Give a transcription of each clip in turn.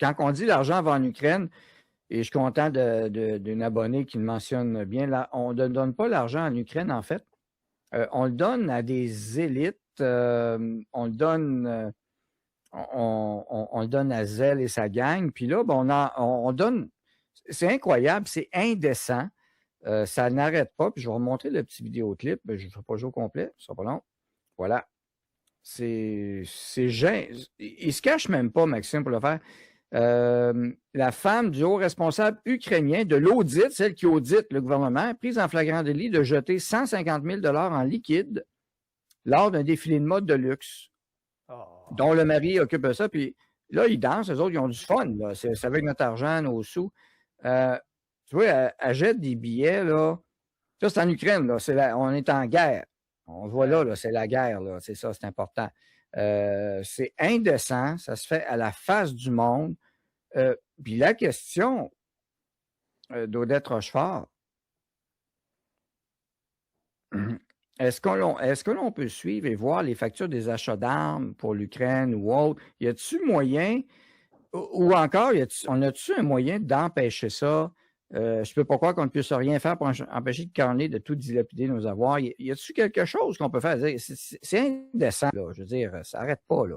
quand on dit l'argent va en Ukraine, et je suis content d'une abonnée qui le mentionne bien, là, on ne donne pas l'argent en Ukraine, en fait. On le donne à des élites, on le donne, on le donne à Zell et sa gang, puis là, ben, on donne, c'est incroyable, c'est indécent, ça n'arrête pas, puis je vais vous montrer le petit vidéoclip, je ne ferai pas jouer au complet, ce sera pas long. Voilà. C'est gênant. Il ne se cache même pas, Maxime, pour le faire. La femme du haut responsable ukrainien de l'audit, celle qui audite le gouvernement, prise en flagrant délit de jeter 150 000 $ en liquide lors d'un défilé de mode de luxe, dont le mari occupe ça. Puis là, ils dansent, eux autres, ils ont du fun. C'est avec notre argent, nos sous. Tu vois, elle jette des billets. Là. Ça, c'est en Ukraine. Là. On est en guerre. On voit là, c'est la guerre. C'est ça, c'est important. C'est indécent. Ça se fait à la face du monde. Puis la question d'Odette Rochefort, est-ce que l'on peut suivre et voir les factures des achats d'armes pour l'Ukraine ou autre? Y a-t-il moyen, ou encore, on a-t-il un moyen d'empêcher ça? Je ne peux pas croire qu'on ne puisse rien faire pour empêcher de Carney de tout dilapider nos avoirs. Y a-t-il quelque chose qu'on peut faire? C'est indécent, là. Je veux dire, ça n'arrête pas, là.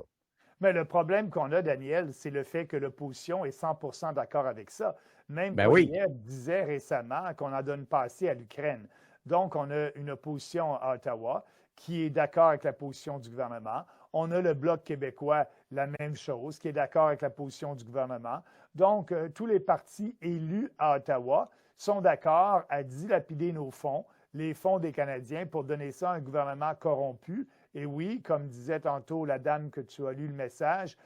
Mais le problème qu'on a, Daniel, c'est le fait que l'opposition est 100% d'accord avec ça. Même Poilievre disait récemment qu'on en donne pas assez à l'Ukraine. Donc, on a une opposition à Ottawa qui est d'accord avec la position du gouvernement. On a le Bloc québécois, la même chose, qui est d'accord avec la position du gouvernement. Donc, tous les partis élus à Ottawa sont d'accord à dilapider nos fonds, les fonds des Canadiens, pour donner ça à un gouvernement corrompu. Et oui, comme disait tantôt la dame que tu as lu le message,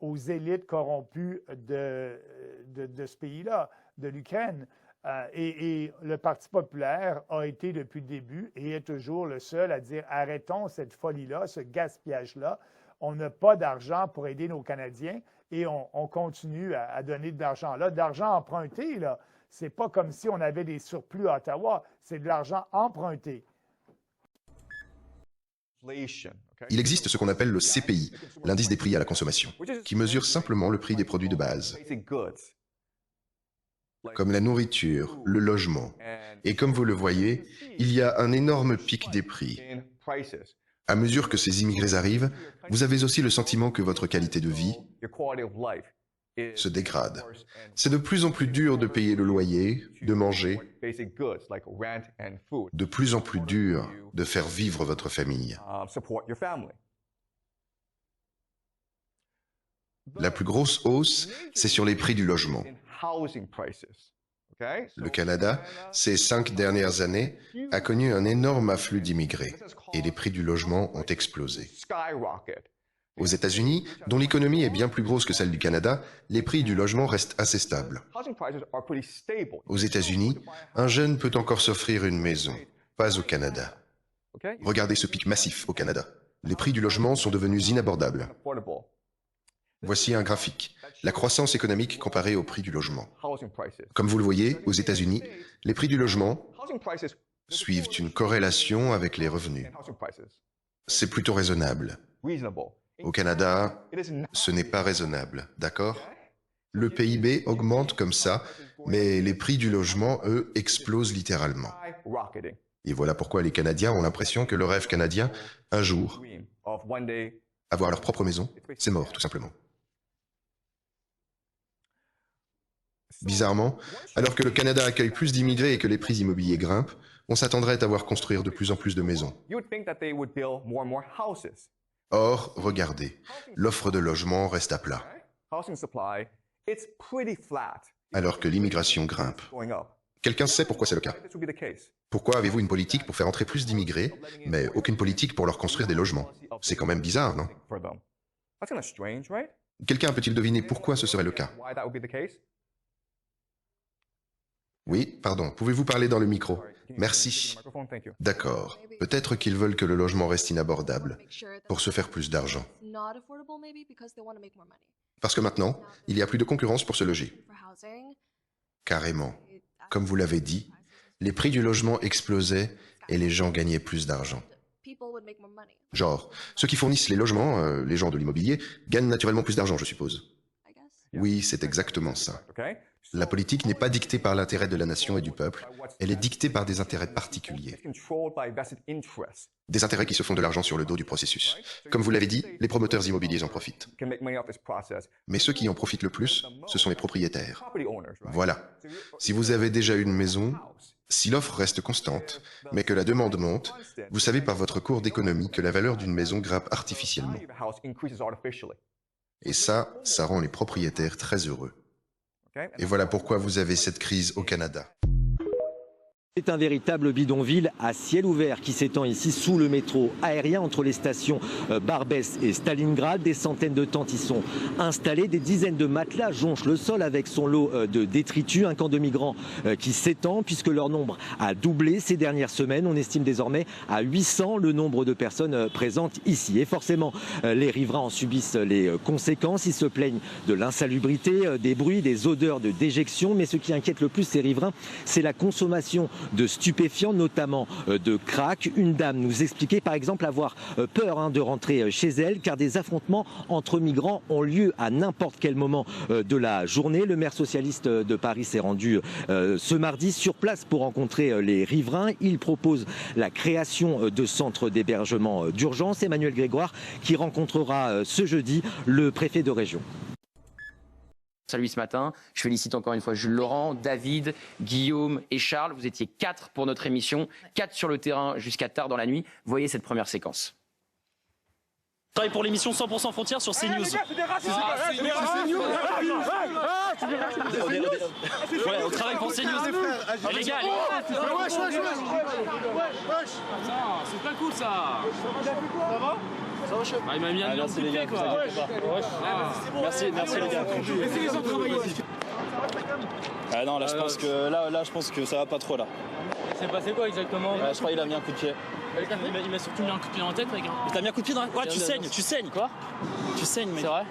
aux élites corrompues de ce pays-là, de l'Ukraine. Et le Parti populaire a été depuis le début et est toujours le seul à dire arrêtons cette folie-là, ce gaspillage-là. On n'a pas d'argent pour aider nos Canadiens et on continue à donner de l'argent là. De l'argent emprunté, là. C'est pas comme si on avait des surplus à Ottawa, c'est de l'argent emprunté. Il existe ce qu'on appelle le CPI, l'indice des prix à la consommation, qui mesure simplement le prix des produits de base, comme la nourriture, le logement. Et comme vous le voyez, il y a un énorme pic des prix. À mesure que ces immigrés arrivent, vous avez aussi le sentiment que votre qualité de vie se dégrade. C'est de plus en plus dur de payer le loyer, de manger, de plus en plus dur de faire vivre votre famille. La plus grosse hausse, c'est sur les prix du logement. Le Canada, ces 5 dernières années, a connu un énorme afflux d'immigrés et les prix du logement ont explosé. Aux États-Unis, dont l'économie est bien plus grosse que celle du Canada, les prix du logement restent assez stables. Aux États-Unis, un jeune peut encore s'offrir une maison, pas au Canada. Regardez ce pic massif au Canada. Les prix du logement sont devenus inabordables. Voici un graphique, la croissance économique comparée au prix du logement. Comme vous le voyez, aux États-Unis, les prix du logement suivent une corrélation avec les revenus. C'est plutôt raisonnable. Au Canada, ce n'est pas raisonnable, d'accord? Le PIB augmente comme ça, mais les prix du logement, eux, explosent littéralement. Et voilà pourquoi les Canadiens ont l'impression que le rêve canadien, un jour, avoir leur propre maison, c'est mort, tout simplement. Bizarrement, alors que le Canada accueille plus d'immigrés et que les prix immobiliers grimpent, on s'attendrait à voir construire de plus en plus de maisons. Or, regardez, l'offre de logement reste à plat, alors que l'immigration grimpe. Quelqu'un sait pourquoi c'est le cas? Pourquoi avez-vous une politique pour faire entrer plus d'immigrés, mais aucune politique pour leur construire des logements? C'est quand même bizarre, non? Quelqu'un peut-il deviner pourquoi ce serait le cas? Oui, pardon, pouvez-vous parler dans le micro? Merci. D'accord. Peut-être qu'ils veulent que le logement reste inabordable pour se faire plus d'argent. Parce que maintenant, il y a plus de concurrence pour se loger. Carrément. Comme vous l'avez dit, les prix du logement explosaient et les gens gagnaient plus d'argent. Genre, ceux qui fournissent les logements, les gens de l'immobilier, gagnent naturellement plus d'argent, je suppose. Oui, c'est exactement ça. La politique n'est pas dictée par l'intérêt de la nation et du peuple, elle est dictée par des intérêts particuliers. Des intérêts qui se font de l'argent sur le dos du processus. Comme vous l'avez dit, les promoteurs immobiliers en profitent. Mais ceux qui en profitent le plus, ce sont les propriétaires. Voilà. Si vous avez déjà une maison, si l'offre reste constante, mais que la demande monte, vous savez par votre cours d'économie que la valeur d'une maison grimpe artificiellement. Et ça rend les propriétaires très heureux. Et voilà pourquoi vous avez cette crise au Canada. C'est un véritable bidonville à ciel ouvert qui s'étend ici sous le métro aérien entre les stations Barbès et Stalingrad. Des centaines de tentes y sont installées, des dizaines de matelas jonchent le sol avec son lot de détritus. Un camp de migrants qui s'étend puisque leur nombre a doublé ces dernières semaines. On estime désormais à 800 le nombre de personnes présentes ici. Et forcément, les riverains en subissent les conséquences. Ils se plaignent de l'insalubrité, des bruits, des odeurs de déjection. Mais ce qui inquiète le plus ces riverains, c'est la consommation de stupéfiants, notamment de crack. Une dame nous expliquait par exemple avoir peur de rentrer chez elle car des affrontements entre migrants ont lieu à n'importe quel moment de la journée. Le maire socialiste de Paris s'est rendu ce mardi sur place pour rencontrer les riverains. Il propose la création de centres d'hébergement d'urgence. Emmanuel Grégoire qui rencontrera ce jeudi le préfet de région. Salut ce matin, je félicite encore une fois Jules Laurent, David, Guillaume et Charles. Vous étiez 4 pour notre émission, 4 sur le terrain jusqu'à tard dans la nuit. Voyez cette première séquence. Je travaille pour l'émission 100% Frontières sur CNews. Ouais, on travaille pour CNews. Les gars, c'est pas cool ça. Ça va? Il m'a mis un million de pieds quoi. Merci les gars. Laissez-les en travailler. Ah non, là je pense que ça va pas trop là. C'est passé quoi exactement? Je crois qu'il a mis un coup de pied. Il m'a surtout mis un coup de pied dans la tête, mec. Il t'a mis un coup de pied dans la tête? Ouais, tu saignes. Quoi? Tu saignes, mec. C'est vrai?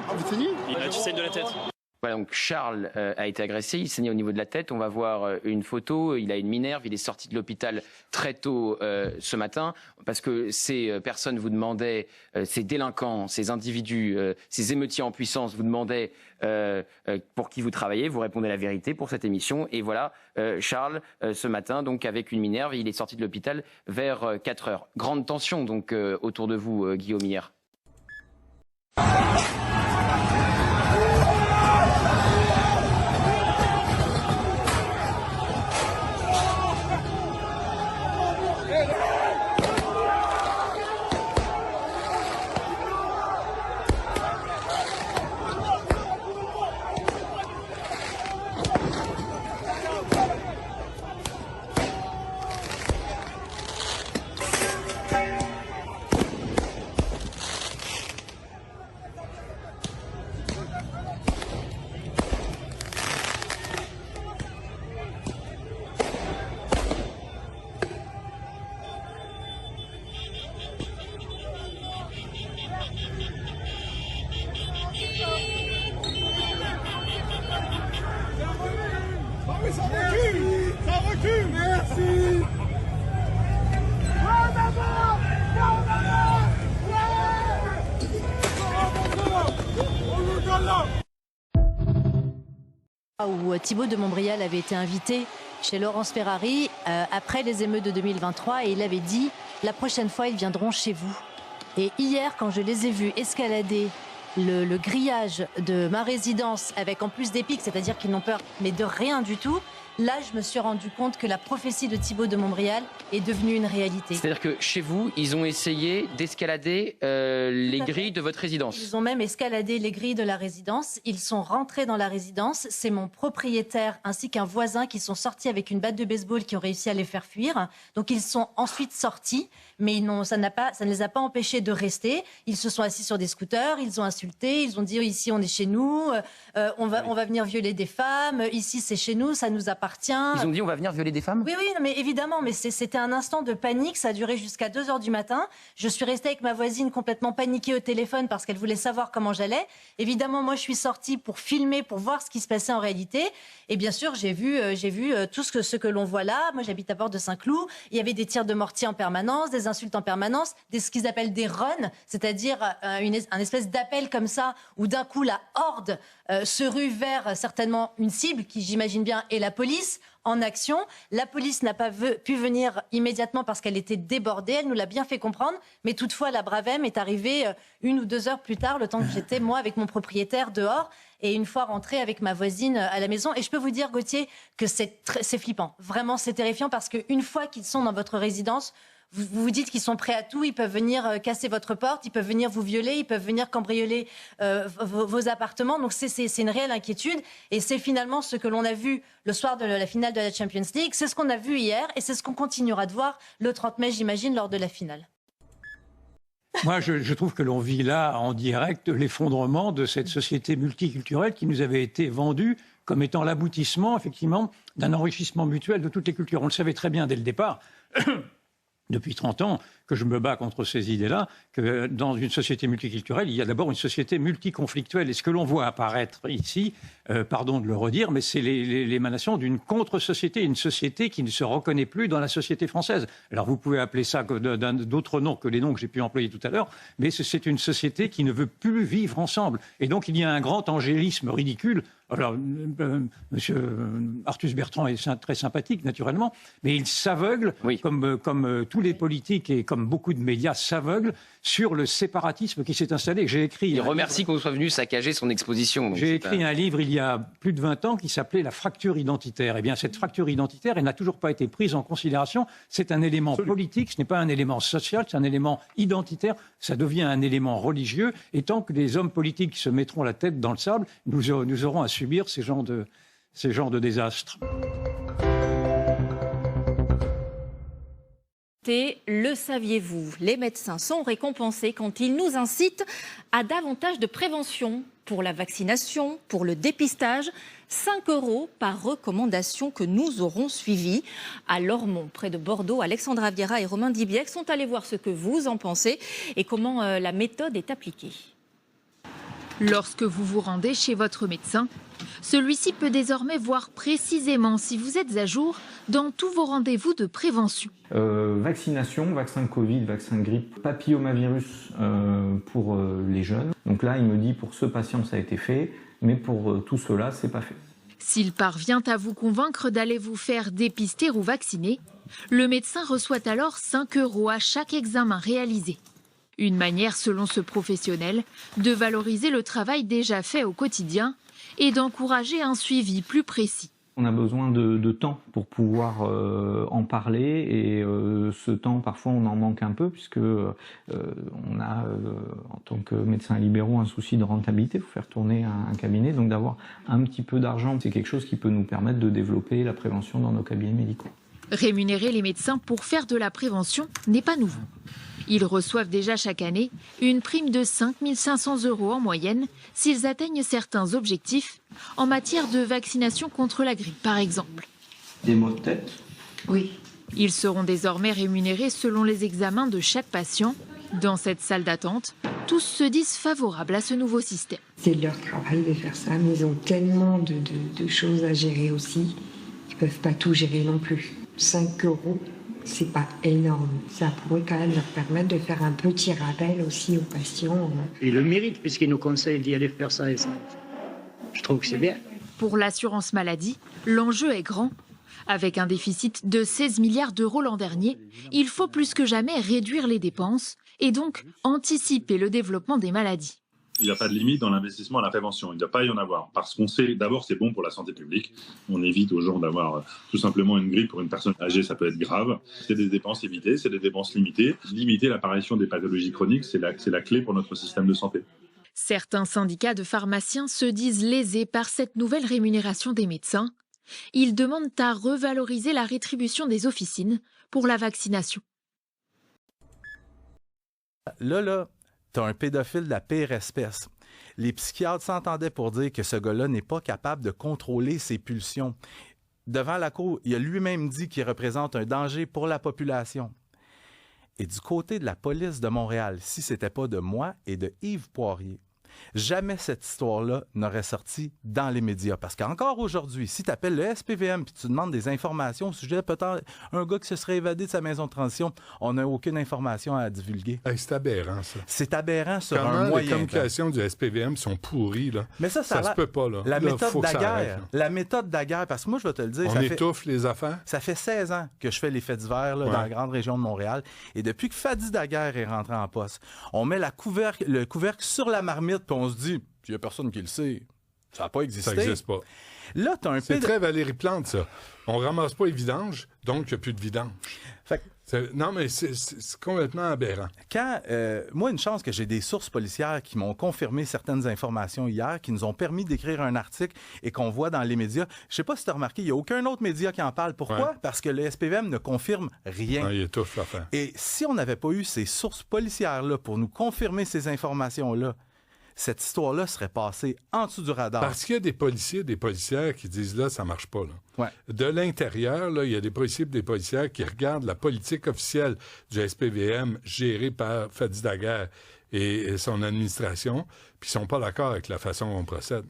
Ah, vous saignez? Tu saignes de la tête. Voilà, donc Charles a été agressé, il saignait au niveau de la tête. On va voir une photo, il a une minerve, il est sorti de l'hôpital très tôt ce matin parce que ces personnes vous demandaient, ces délinquants, ces individus, ces émeutiers en puissance vous demandaient pour qui vous travaillez, vous répondez la vérité pour cette émission. Et voilà, Charles, ce matin, donc avec une minerve, il est sorti de l'hôpital vers 4 heures. Grande tension donc autour de vous, Guillaume, hier. Ça recule, merci. Où Thibault de Montbrial avait été invité chez Laurence Ferrari après les émeutes de 2023 et il avait dit la prochaine fois ils viendront chez vous. Et hier quand je les ai vus escalader le grillage de ma résidence avec en plus des pics, c'est-à-dire qu'ils n'ont peur mais de rien du tout, là je me suis rendu compte que la prophétie de Thibault de Montbrial est devenue une réalité. C'est-à-dire que chez vous, ils ont essayé d'escalader les grilles de votre résidence. Ils ont même escaladé les grilles de la résidence, ils sont rentrés dans la résidence, c'est mon propriétaire ainsi qu'un voisin qui sont sortis avec une batte de baseball qui ont réussi à les faire fuir. Donc ils sont ensuite sortis, mais ça ne les a pas empêchés de rester. Ils se sont assis sur des scooters, ils ont insulté, ils ont dit ici on est chez nous, on va venir violer des femmes, ici c'est chez nous, ça nous appartient. Ils ont dit on va venir violer des femmes? Oui, non, mais évidemment, mais c'était un instant de panique, ça a duré jusqu'à 2 h du matin. Je suis restée avec ma voisine complètement paniquée au téléphone parce qu'elle voulait savoir comment j'allais. Évidemment, moi je suis sortie pour filmer, pour voir ce qui se passait en réalité. Et bien sûr, j'ai vu tout ce que l'on voit là. Moi j'habite à Porte de Saint-Cloud, il y avait des tirs de mortier en permanence, des insultes en permanence, ce qu'ils appellent des runs, c'est-à-dire un espèce d'appel comme comme ça, où d'un coup la horde se rue vers certainement une cible qui, j'imagine bien, est la police en action. La police n'a pas pu venir immédiatement parce qu'elle était débordée, elle nous l'a bien fait comprendre, mais toutefois la Bravem est arrivée 1 ou 2 heures plus tard, le temps que j'étais moi avec mon propriétaire dehors, et une fois rentrée avec ma voisine à la maison. Et je peux vous dire, Gauthier, que c'est flippant. Vraiment, c'est terrifiant parce qu'une fois qu'ils sont dans votre résidence, vous vous dites qu'ils sont prêts à tout, ils peuvent venir casser votre porte, ils peuvent venir vous violer, ils peuvent venir cambrioler vos appartements. Donc c'est une réelle inquiétude et c'est finalement ce que l'on a vu le soir de la finale de la Champions League. C'est ce qu'on a vu hier et c'est ce qu'on continuera de voir le 30 mai, j'imagine, lors de la finale. Moi, je trouve que l'on vit là en direct l'effondrement de cette société multiculturelle qui nous avait été vendue comme étant l'aboutissement, effectivement, d'un enrichissement mutuel de toutes les cultures. On le savait très bien dès le départ. Depuis 30 ans que je me bats contre ces idées-là, que dans une société multiculturelle, il y a d'abord une société multiconflictuelle. Et ce que l'on voit apparaître ici, pardon de le redire, mais c'est l'émanation d'une contre-société, une société qui ne se reconnaît plus dans la société française. Alors vous pouvez appeler ça d'autres noms que les noms que j'ai pu employer tout à l'heure, mais c'est une société qui ne veut plus vivre ensemble. Et donc il y a un grand angélisme ridicule. Alors, monsieur Arthus Bertrand est très sympathique, naturellement, mais il s'aveugle, oui, comme tous les politiques et comme beaucoup de médias s'aveuglent sur le séparatisme qui s'est installé. J'ai écrit. Il remercie qu'on soit venu saccager son exposition. J'ai écrit un livre il y a plus de 20 ans qui s'appelait La fracture identitaire. Eh bien, cette fracture identitaire, elle n'a toujours pas été prise en considération. C'est un élément politique, ce n'est pas un élément social, c'est un élément identitaire. Ça devient un élément religieux. Et tant que les hommes politiques se mettront la tête dans le sable, nous aurons à subir ces genres de désastres. Le saviez-vous, les médecins sont récompensés quand ils nous incitent à davantage de prévention pour la vaccination, pour le dépistage. 5 € par recommandation que nous aurons suivie. À Lormont, près de Bordeaux, Alexandra Viera et Romain Dibiec sont allés voir ce que vous en pensez et comment la méthode est appliquée. Lorsque vous vous rendez chez votre médecin, celui-ci peut désormais voir précisément si vous êtes à jour dans tous vos rendez-vous de prévention. Vaccination, vaccin Covid, vaccin grippe, papillomavirus pour les jeunes. Donc là, il me dit pour ce patient, ça a été fait, mais pour tout cela, c'est pas fait. S'il parvient à vous convaincre d'aller vous faire dépister ou vacciner, le médecin reçoit alors 5 € à chaque examen réalisé. Une manière, selon ce professionnel, de valoriser le travail déjà fait au quotidien et d'encourager un suivi plus précis. On a besoin de temps pour pouvoir en parler et ce temps, parfois, on en manque un peu puisque on a, en tant que médecins libéraux, un souci de rentabilité pour faire tourner un cabinet. Donc d'avoir un petit peu d'argent, c'est quelque chose qui peut nous permettre de développer la prévention dans nos cabinets médicaux. Rémunérer les médecins pour faire de la prévention n'est pas nouveau. Ils reçoivent déjà chaque année une prime de 5 500 € en moyenne s'ils atteignent certains objectifs en matière de vaccination contre la grippe, par exemple. Des maux de tête ? Oui. Ils seront désormais rémunérés selon les examens de chaque patient. Dans cette salle d'attente, tous se disent favorables à ce nouveau système. C'est leur travail de faire ça, mais ils ont tellement de choses à gérer aussi. Ils ne peuvent pas tout gérer non plus. 5 €. C'est pas énorme. Ça pourrait quand même leur permettre de faire un petit rappel aussi aux patients. Ils le méritent puisqu'ils nous conseillent d'y aller faire ça et ça. Je trouve que c'est bien. Pour l'assurance maladie, l'enjeu est grand. Avec un déficit de 16 milliards € l'an dernier, il faut plus que jamais réduire les dépenses et donc anticiper le développement des maladies. Il n'y a pas de limite dans l'investissement à la prévention. Il ne doit pas y en avoir. Parce qu'on sait, d'abord, c'est bon pour la santé publique. On évite aux gens d'avoir tout simplement une grippe. Pour une personne âgée, ça peut être grave. C'est des dépenses limitées, c'est des dépenses limitées. Limiter l'apparition des pathologies chroniques, c'est la clé pour notre système de santé. Certains syndicats de pharmaciens se disent lésés par cette nouvelle rémunération des médecins. Ils demandent à revaloriser la rétribution des officines pour la vaccination. Là, t'as un pédophile de la pire espèce. Les psychiatres s'entendaient pour dire que ce gars-là n'est pas capable de contrôler ses pulsions. Devant la cour, il a lui-même dit qu'il représente un danger pour la population. Et du côté de la police de Montréal, si c'était pas de moi et de Yves Poirier, Jamais cette histoire-là n'aurait sorti dans les médias. Parce qu'encore aujourd'hui, si tu appelles le SPVM et tu demandes des informations au sujet peut-être un gars qui se serait évadé de sa maison de transition, on n'a aucune information à divulguer. Hey, c'est aberrant, ça. C'est aberrant sur Comment un moyen. Les communications du SPVM sont pourries, là. Mais ça se peut pas, là. La là, méthode Daguerre. La méthode Daguerre, parce que moi, je vais te le dire. On étouffe les affaires. Ça fait 16 ans que je fais les faits divers là, dans la grande région de Montréal. Et depuis que Fadi Daguerre est rentré en poste, on met le couvercle sur la marmite, puis on se dit, il n'y a personne qui le sait. Ça n'a pas existé. Ça n'existe pas. Là, tu as un C'est très Valérie Plante, ça. On ramasse pas les vidanges, donc il n'y a plus de vidange. Non, mais c'est complètement aberrant. Moi, une chance que j'ai des sources policières qui m'ont confirmé certaines informations hier, qui nous ont permis d'écrire un article et qu'on voit dans les médias. Je ne sais pas si tu as remarqué, il n'y a aucun autre média qui en parle. Pourquoi? Parce que le SPVM ne confirme rien. Il étouffe l'affaire. Et si on n'avait pas eu ces sources policières-là pour nous confirmer ces informations-là, cette histoire-là serait passée en dessous du radar. Parce qu'il y a des policiers et des policières qui disent là, ça marche pas. Là. De l'intérieur, là, il y a des policiers et des policières qui regardent la politique officielle du SPVM gérée par Fadi Daguerre et son administration, puis ils sont pas d'accord avec la façon dont on procède.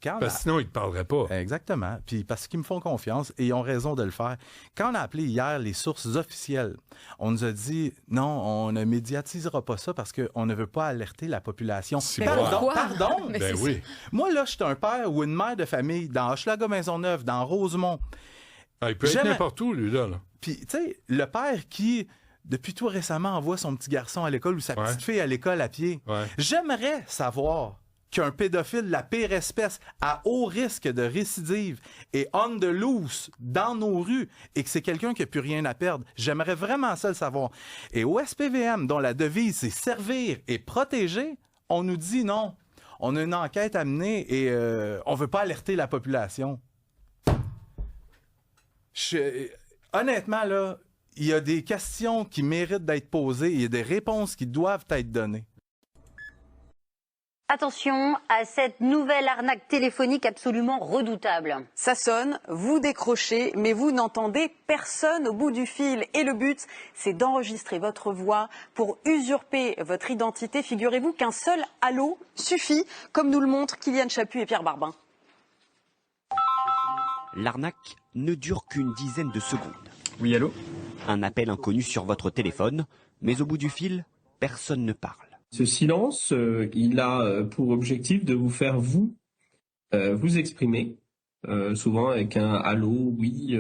Parce que sinon, ils ne te parleraient pas. Exactement. Puis parce qu'ils me font confiance et ils ont raison de le faire. Quand on a appelé hier les sources officielles, on nous a dit non, on ne médiatisera pas ça parce qu'on ne veut pas alerter la population. Pardon? Ben oui. Moi, là, je suis un père ou une mère de famille dans Hochelaga-Maisonneuve, dans Rosemont. Il peut être n'importe où, lui, là. Puis, tu sais, le père qui, depuis tout récemment, envoie son petit garçon à l'école ou sa petite fille à l'école à pied. J'aimerais savoir qu'un pédophile, la pire espèce, à haut risque de récidive et on the loose dans nos rues et que c'est quelqu'un qui n'a plus rien à perdre. J'aimerais vraiment ça le savoir. Et au SPVM, dont la devise c'est servir et protéger, on nous dit non. On a une enquête à mener et on ne veut pas alerter la population. Honnêtement, là, il y a des questions qui méritent d'être posées et il y a des réponses qui doivent être données. Attention à cette nouvelle arnaque téléphonique absolument redoutable. Ça sonne, vous décrochez, mais vous n'entendez personne au bout du fil. Et le but, c'est d'enregistrer votre voix pour usurper votre identité. Figurez-vous qu'un seul allô suffit, comme nous le montrent Kylian Chaput et Pierre Barbin. L'arnaque ne dure qu'une dizaine de secondes. Oui, allô ? Un appel inconnu sur votre téléphone, mais au bout du fil, personne ne parle. Ce silence, il a pour objectif de vous faire vous exprimer, souvent avec un allô, oui,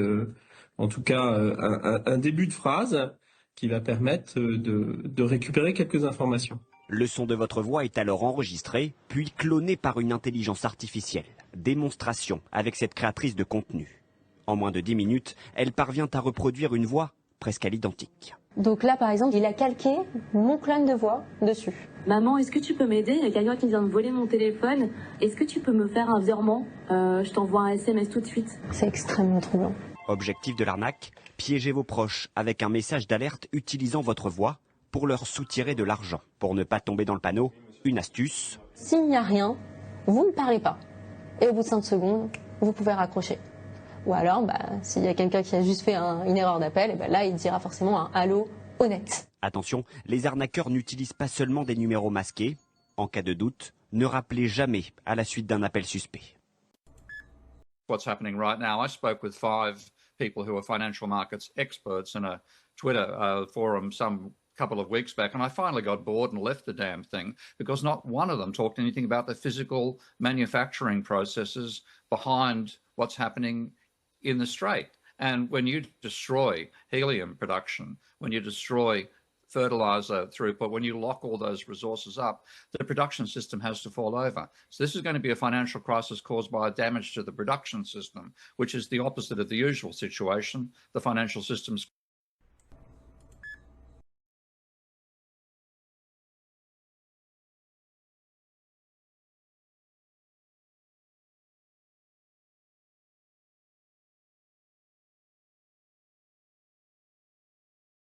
en tout cas un début de phrase qui va permettre de récupérer quelques informations. Le son de votre voix est alors enregistré, puis cloné par une intelligence artificielle. Démonstration avec cette créatrice de contenu. En moins de 10 minutes, elle parvient à reproduire une voix presque à l'identique. Donc là, par exemple, il a calqué mon clone de voix dessus. Maman, est-ce que tu peux m'aider? Il y a quelqu'un qui vient de voler mon téléphone. Est-ce que tu peux me faire un virement? Je t'envoie un SMS tout de suite. C'est extrêmement troublant. Objectif de l'arnaque, piéger vos proches avec un message d'alerte utilisant votre voix pour leur soutirer de l'argent. Pour ne pas tomber dans le panneau, une astuce. S'il n'y a rien, vous ne parlez pas. Et au bout de 5 secondes, vous pouvez raccrocher. Ou alors, s'il y a quelqu'un qui a juste fait une erreur d'appel, là, il dira forcément un allô honnête. Attention, les arnaqueurs n'utilisent pas seulement des numéros masqués. En cas de doute, ne rappelez jamais à la suite d'un appel suspect. What's happening right now? I spoke with 5 people who are financial markets experts in a Twitter forum some couple of weeks back, and I finally got bored and left the damn thing because not one of them talked anything about the physical manufacturing processes behind what's happening in the Strait. And when you destroy helium production, when you destroy fertilizer throughput, when you lock all those resources up, the production system has to fall over. So this is going to be a financial crisis caused by a damage to the production system, which is the opposite of the usual situation. The financial system's